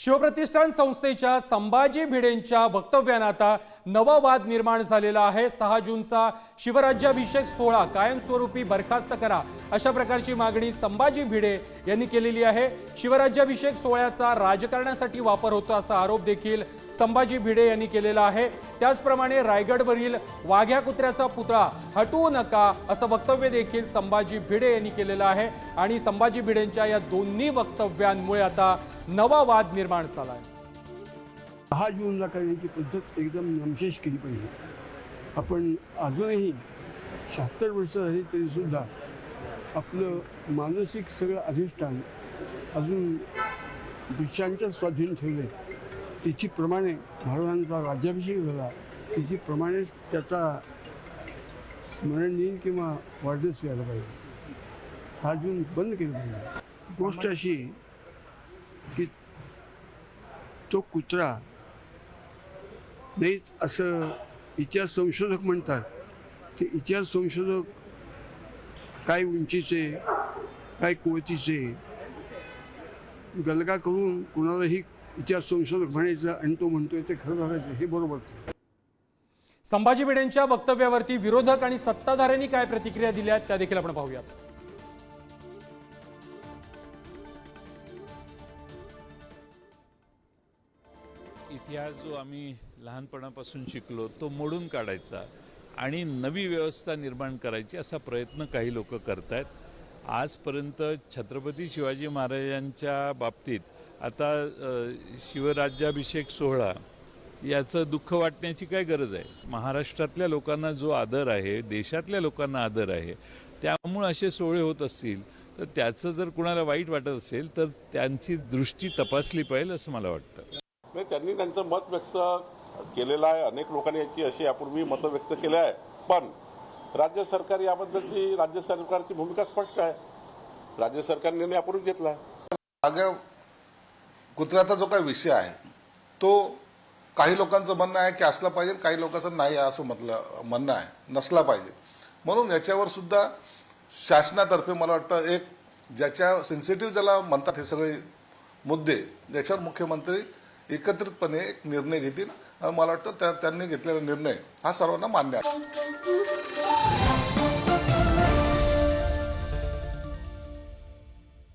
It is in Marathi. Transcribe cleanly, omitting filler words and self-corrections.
शिवप्रतिष्ठान संस्थेच्या संभाजी भिडेंच्या वक्तव्यानं आता नवा वाद निर्माण झालेला आहे। 6 जूनचा शिवराज्याभिषेक सोहळा कायमस्वरूपी बरखास्त करा अशा प्रकारची मागणी संभाजी भिडे यांनी केलेली आहे। शिवराज्याभिषेक सोहळ्याचा राजकारणासाठी वापर होतो असा आरोप देखील संभाजी भिडे यांनी केलेला आहे। त्याचप्रमाणे रायगडवरील वाघ्या कुत्र्याचा पुतळा हटवू नका असं वक्तव्य देखील संभाजी भिडे यांनी केलेलं आहे आणि संभाजी भिडेंच्या या दोन्ही वक्तव्यांमुळे आता नवा वाद निर्माण झाला आहे। 6 जूनला करण्याची पद्धत एकदम नमशेष केली पाहिजे। आपण अजूनही 76 वर्ष झाली तरी सुद्धा आपलं मानसिक सगळं अधिष्ठान अजून ब्रिटिशांच्या स्वाधीन ठेवले। तिच्याप्रमाणे महाराजांचा राज्याभिषेक झाला, तिच्याप्रमाणेच त्याचा स्मरण दिन किंवा वाढदिवस यायला पाहिजे। 6 जून बंद केलं पाहिजे। गोष्ट अशी की तो कुत्रा नाही असं इतिहास संशोधक म्हणतात। ते इतिहास संशोधक काय उंचीचे काय कुवतीचे गलगा करून कुणालाही इतिहास संशोधक म्हणायचं आणि तो म्हणतोय ते खरं झालं हे बरोबर। संभाजी भिडेंच्या वक्तव्यावरती विरोधक आणि सत्ताधाऱ्यांनी काय प्रतिक्रिया दिल्या त्या देखील आपण पाहूयात। इतिहास जो आम्ही लहानपणापासून शिकलो तो मोडून काढायचा आणि नवी व्यवस्था निर्माण करायची असा प्रयत्न काही लोक करतायत। आजपर्यंत छत्रपती शिवाजी महाराजांच्या बाबतीत आता शिवराज्याभिषेक सोहळा याचं दुःख वाटण्याची काय गरज आहे। महाराष्ट्रातल्या लोकांना जो आदर आहे, देशातल्या लोकांना आदर आहे, त्यामुळे असे सोहळे होत असतील तर त्याचं जर कुणाला वाईट वाटत असेल तर त्यांची दृष्टी तपासली पाहिजे असं मला वाटतं। नाही, त्यांनी त्यांचं मत व्यक्त केलेलं आहे। अनेक लोकांनी याची अशी यापूर्वी मतं व्यक्त केली आहे, पण राज्य सरकार याबद्दलची राज्य सरकारची भूमिका स्पष्ट आहे। राज्य सरकारने निर्णय यापूर्वी घेतला आहे। कुत्र्याचा जो काही विषय आहे तो काही लोकांचं म्हणणं आहे की असला पाहिजे, काही लोकांचं नाही असं म्हणणं आहे, नसला पाहिजे। म्हणून याच्यावर सुद्धा शासनातर्फे मला वाटतं एक ज्याच्या सेन्सिटिव्ह ज्याला म्हणतात हे सगळे मुद्दे ज्याच्यावर मुख्यमंत्री एकत्रितपणे एक निर्णय घेतील आणि मला वाटतं त्यांनी घेतलेला निर्णय हा सर्वांना मान्य आहे।